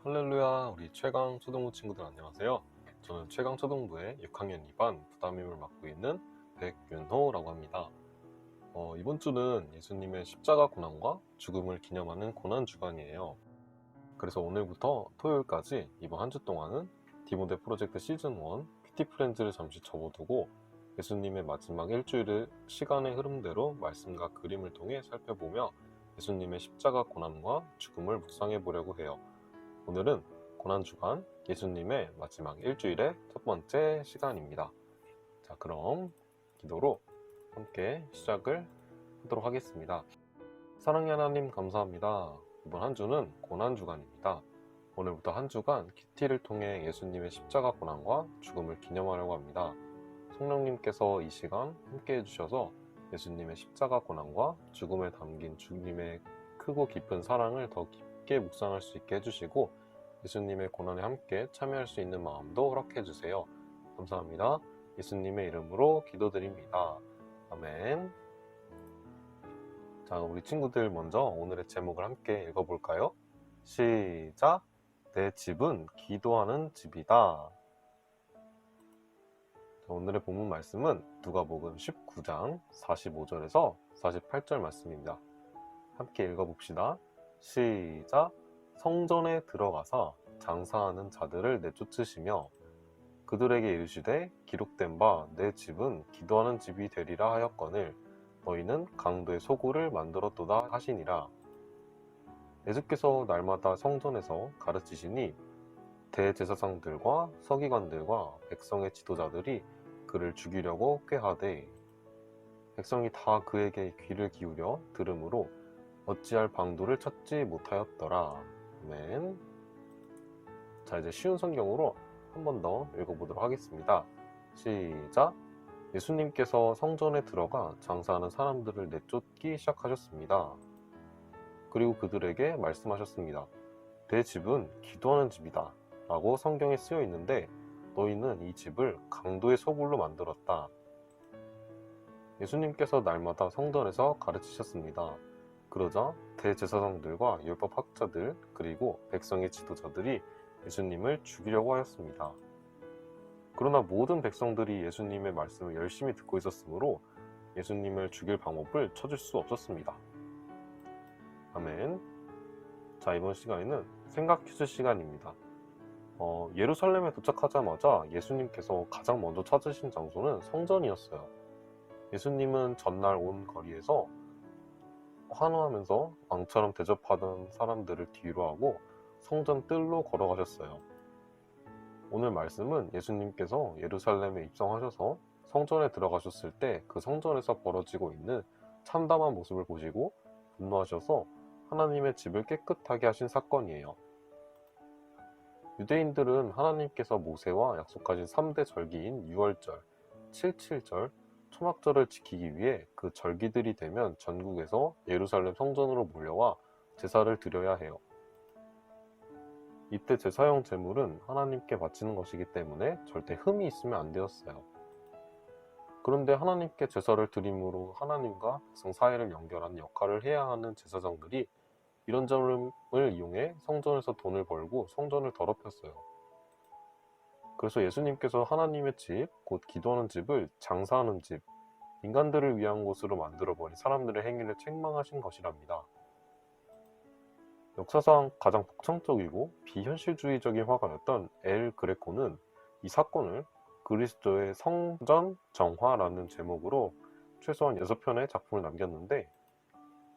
할렐루야, 우리 최강 초등부 친구들 안녕하세요. 저는 최강 초등부의 6학년 2반 부담임을 맡고 있는 백윤호라고 합니다. 이번 주는 예수님의 십자가 고난과 죽음을 기념하는 고난 주간이에요. 그래서 오늘부터 토요일까지 이번 한 주 동안은 디모데 프로젝트 시즌 1 PT 프렌즈를 잠시 접어두고 예수님의 마지막 일주일을 시간의 흐름대로 말씀과 그림을 통해 살펴보며 예수님의 십자가 고난과 죽음을 묵상해 보려고 해요. 오늘은 고난주간 예수님의 마지막 일주일의 첫 번째 시간입니다. 자, 그럼 기도로 함께 시작을 하도록 하겠습니다. 사랑의 하나님 감사합니다. 이번 한 주는 고난주간입니다. 오늘부터 한 주간 큐티를 통해 예수님의 십자가 고난과 죽음을 기념하려고 합니다. 성령님께서 이 시간 함께 해주셔서 예수님의 십자가 고난과 죽음에 담긴 주님의 크고 깊은 사랑을 더 깊게 묵상할 수 있게 해주시고 예수님의 고난에 함께 참여할 수 있는 마음도 허락해 주세요. 감사합니다. 예수님의 이름으로 기도드립니다. 아멘. 자, 우리 친구들 먼저 오늘의 제목을 함께 읽어볼까요? 시작! 내 집은 기도하는 집이다. 자, 오늘의 본문 말씀은 누가복음 19장 45절에서 48절 말씀입니다. 함께 읽어봅시다. 시작! 성전에 들어가사 장사하는 자들을 내쫓으시며 그들에게 이르시되 기록된 바 내 집은 기도하는 집이 되리라 하였거늘 너희는 강도의 소굴을 만들었도다 하시니라. 예수께서 날마다 성전에서 가르치시니 대제사장들과 서기관들과 백성의 지도자들이 그를 죽이려고 꾀하되 백성이 다 그에게 귀를 기울여 들으므로 어찌할 방도를 찾지 못하였더라. 아멘. 자, 이제 쉬운 성경으로 한 번 더 읽어보도록 하겠습니다. 시작! 예수님께서 성전에 들어가 장사하는 사람들을 내쫓기 시작하셨습니다. 그리고 그들에게 말씀하셨습니다. 내 집은 기도하는 집이다 라고 성경에 쓰여 있는데 너희는 이 집을 강도의 소굴로 만들었다. 예수님께서 날마다 성전에서 가르치셨습니다. 그러자 대제사장들과 율법학자들 그리고 백성의 지도자들이 예수님을 죽이려고 하였습니다. 그러나 모든 백성들이 예수님의 말씀을 열심히 듣고 있었으므로 예수님을 죽일 방법을 찾을 수 없었습니다. 아멘. 자, 이번 시간에는 생각 퀴즈 시간입니다. 예루살렘에 도착하자마자 예수님께서 가장 먼저 찾으신 장소는 성전이었어요. 예수님은 전날 온 거리에서 환호하면서 왕처럼 대접하던 사람들을 뒤로하고 성전 뜰로 걸어가셨어요. 오늘 말씀은 예수님께서 예루살렘에 입성하셔서 성전에 들어가셨을 때 그 성전에서 벌어지고 있는 참담한 모습을 보시고 분노하셔서 하나님의 집을 깨끗하게 하신 사건이에요. 유대인들은 하나님께서 모세와 약속하신 3대 절기인 유월절, 77절, 초막절을 지키기 위해 그 절기들이 되면 전국에서 예루살렘 성전으로 몰려와 제사를 드려야 해요. 이때 제사용 제물은 하나님께 바치는 것이기 때문에 절대 흠이 있으면 안 되었어요. 그런데 하나님께 제사를 드림으로 하나님과 백성 사이를 연결하는 역할을 해야 하는 제사장들이 이런 점을 이용해 성전에서 돈을 벌고 성전을 더럽혔어요. 그래서 예수님께서 하나님의 집, 곧 기도하는 집을 장사하는 집, 인간들을 위한 곳으로 만들어버린 사람들의 행위를 책망하신 것이랍니다. 역사상 가장 북창적이고 비현실주의적인 화가였던 엘 그레코는 이 사건을 그리스도의 성전 정화라는 제목으로 최소한 6편의 작품을 남겼는데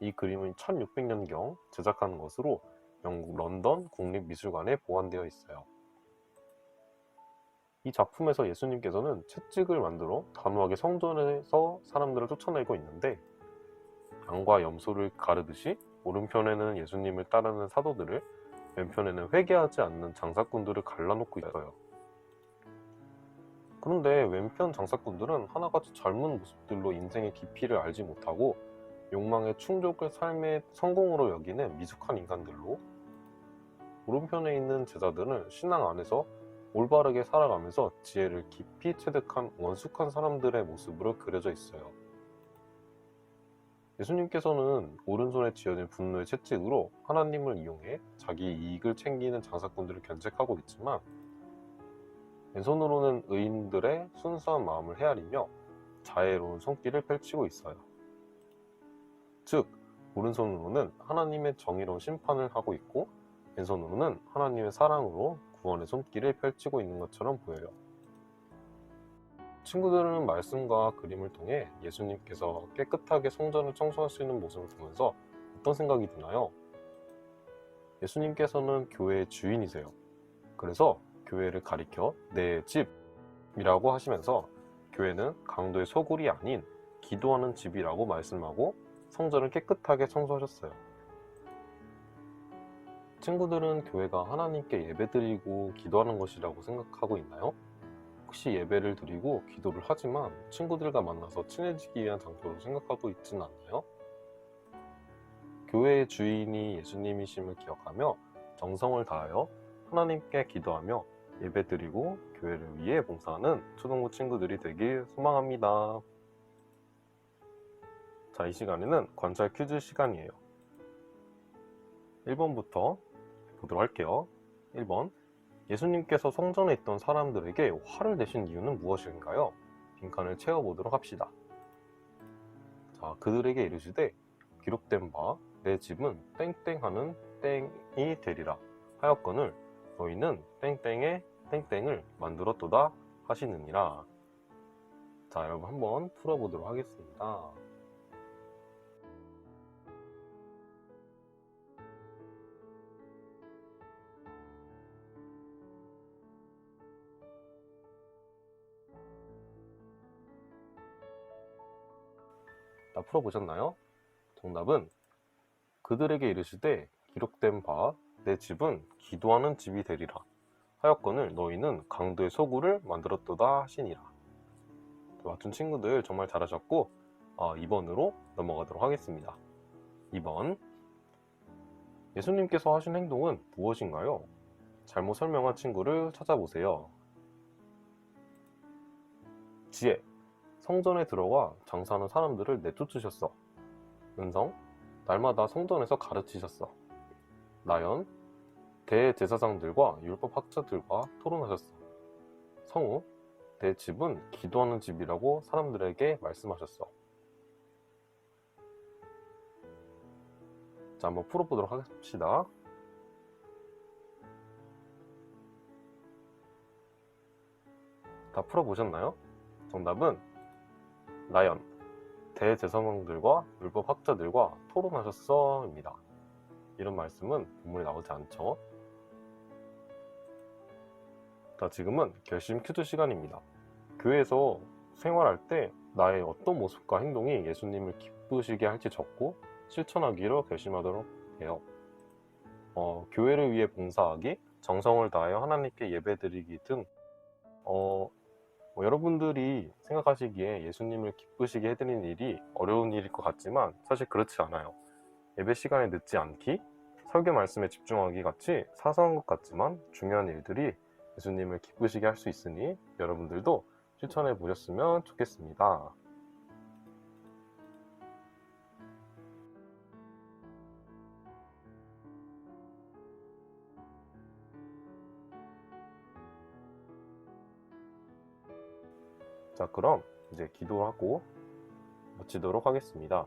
이 그림은 1600년경 제작한 것으로 영국 런던 국립미술관에 보관되어 있어요. 이 작품에서 예수님께서는 채찍을 만들어 단호하게 성전에서 사람들을 쫓아내고 있는데 양과 염소를 가르듯이 오른편에는 예수님을 따르는 사도들을 왼편에는 회개하지 않는 장사꾼들을 갈라놓고 있어요. 그런데 왼편 장사꾼들은 하나같이 젊은 모습들로 인생의 깊이를 알지 못하고 욕망의 충족을 삶의 성공으로 여기는 미숙한 인간들로 오른편에 있는 제자들은 신앙 안에서 올바르게 살아가면서 지혜를 깊이 체득한 원숙한 사람들의 모습으로 그려져 있어요. 예수님께서는 오른손에 쥐어진 분노의 채찍으로 하나님을 이용해 자기 이익을 챙기는 장사꾼들을 견책하고 있지만, 왼손으로는 의인들의 순수한 마음을 헤아리며 자애로운 손길을 펼치고 있어요. 즉, 오른손으로는 하나님의 정의로운 심판을 하고 있고, 왼손으로는 하나님의 사랑으로 구원의 손길을 펼치고 있는 것처럼 보여요. 친구들은 말씀과 그림을 통해 예수님께서 깨끗하게 성전을 청소하시는 모습을 보면서 어떤 생각이 드나요? 예수님께서는 교회의 주인이세요. 그래서 교회를 가리켜 내 집이라고 하시면서 교회는 강도의 소굴이 아닌 기도하는 집이라고 말씀하고 성전을 깨끗하게 청소하셨어요. 친구들은 교회가 하나님께 예배드리고 기도하는 것이라고 생각하고 있나요? 혹시 예배를 드리고 기도를 하지만 친구들과 만나서 친해지기 위한 장소로 생각하고 있진 않나요? 교회의 주인이 예수님이심을 기억하며 정성을 다하여 하나님께 기도하며 예배드리고 교회를 위해 봉사하는 초등부 친구들이 되길 소망합니다. 자, 이 시간에는 관찰 퀴즈 시간이에요. 1번부터 보도록 할게요. 1번, 예수님께서 성전에 있던 사람들에게 화를 내신 이유는 무엇일까요? 빈칸을 채워보도록 합시다. 자, 그들에게 이르시되 기록된 바 내 집은 땡땡하는 땡이 되리라 하였거늘 너희는 땡땡의 땡땡을 만들었도다 하시느니라. 자, 여러분 한번 풀어보도록 하겠습니다. 다 풀어보셨나요? 정답은 그들에게 이르시되 기록된 바 내 집은 기도하는 집이 되리라 하였거늘 너희는 강도의 소굴을 만들었도다 하시니라. 맞춘 친구들 정말 잘하셨고 2번으로 넘어가도록 하겠습니다. 2번, 예수님께서 하신 행동은 무엇인가요? 잘못 설명한 친구를 찾아보세요. 지혜, 성전에 들어가 장사하는 사람들을 내쫓으셨어. 은성, 날마다 성전에서 가르치셨어. 나연, 대제사장들과 율법학자들과 토론하셨어. 성우, 내 집은 기도하는 집이라고 사람들에게 말씀하셨어. 자, 한번 풀어보도록 합시다. 다 풀어보셨나요? 정답은 나연, 대제사장들과 율법학자들과 토론하셨어 입니다. 이런 말씀은 본문에 나오지 않죠. 자, 지금은 결심 퀴즈 시간입니다. 교회에서 생활할 때 나의 어떤 모습과 행동이 예수님을 기쁘시게 할지 적고 실천하기로 결심하도록 해요. 교회를 위해 봉사하기, 정성을 다하여 하나님께 예배드리기 등 여러분들이 생각하시기에 예수님을 기쁘시게 해드리는 일이 어려운 일일 것 같지만 사실 그렇지 않아요. 예배 시간에 늦지 않기, 설교 말씀에 집중하기 같이 사소한 것 같지만 중요한 일들이 예수님을 기쁘시게 할 수 있으니 여러분들도 실천해 보셨으면 좋겠습니다. 자, 그럼 이제 기도하고 마치도록 하겠습니다.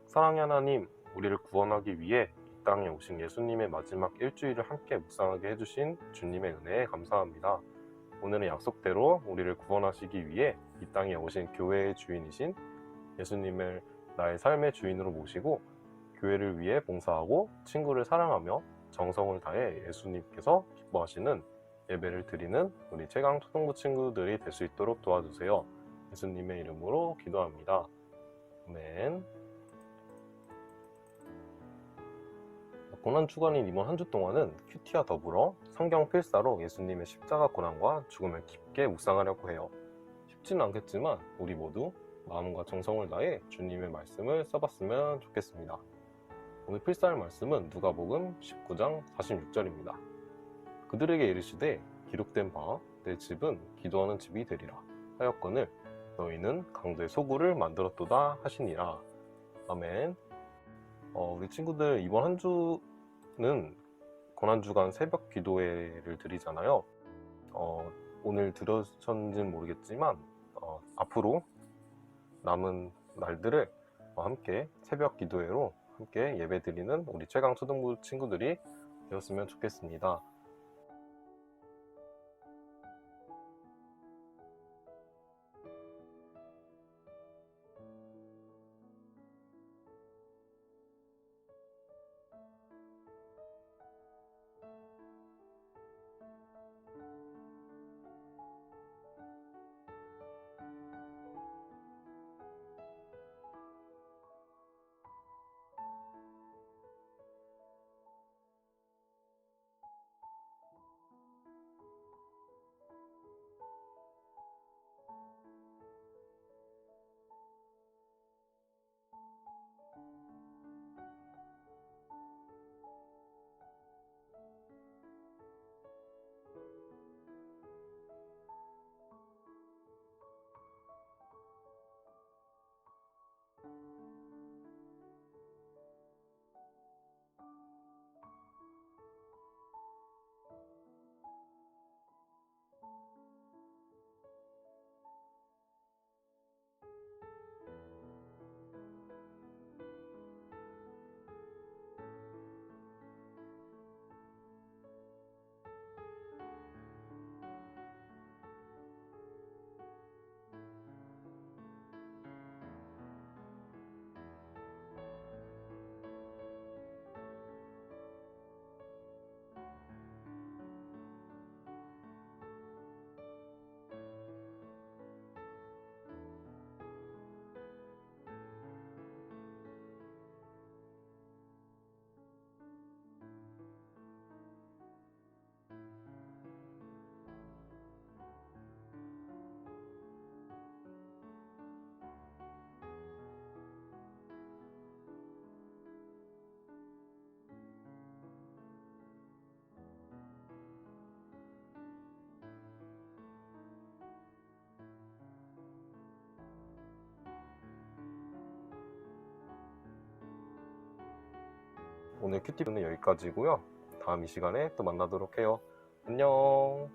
사랑의 하나님, 우리를 구원하기 위해 이 땅에 오신 예수님의 마지막 일주일을 함께 묵상하게 해주신 주님의 은혜에 감사합니다. 오늘은 약속대로 우리를 구원하시기 위해 이 땅에 오신 교회의 주인이신 예수님을 나의 삶의 주인으로 모시고 교회를 위해 봉사하고 친구를 사랑하며 정성을 다해 예수님께서 기뻐하시는 예배를 드리는 우리 최강 초등부 친구들이 될 수 있도록 도와주세요. 예수님의 이름으로 기도합니다. 아멘. 고난주간인 이번 한 주 동안은 큐티와 더불어 성경 필사로 예수님의 십자가 고난과 죽음을 깊게 묵상하려고 해요. 쉽지는 않겠지만 우리 모두 마음과 정성을 다해 주님의 말씀을 써봤으면 좋겠습니다. 오늘 필사할 말씀은 누가복음 19장 46절입니다. 그들에게 이르시되 기록된 바 내 집은 기도하는 집이 되리라 하였거늘 너희는 강도의 소굴을 만들었도다 하시니라. 아멘. 우리 친구들 이번 한 주는 고난주간 새벽 기도회를 드리잖아요. 오늘 들으셨는지는 모르겠지만 앞으로 남은 날들을 함께 새벽 기도회로 함께 예배 드리는 우리 최강초등부 친구들이 되었으면 좋겠습니다. 오늘 큐티는 여기까지고요. 다음 이 시간에 또 만나도록 해요. 안녕.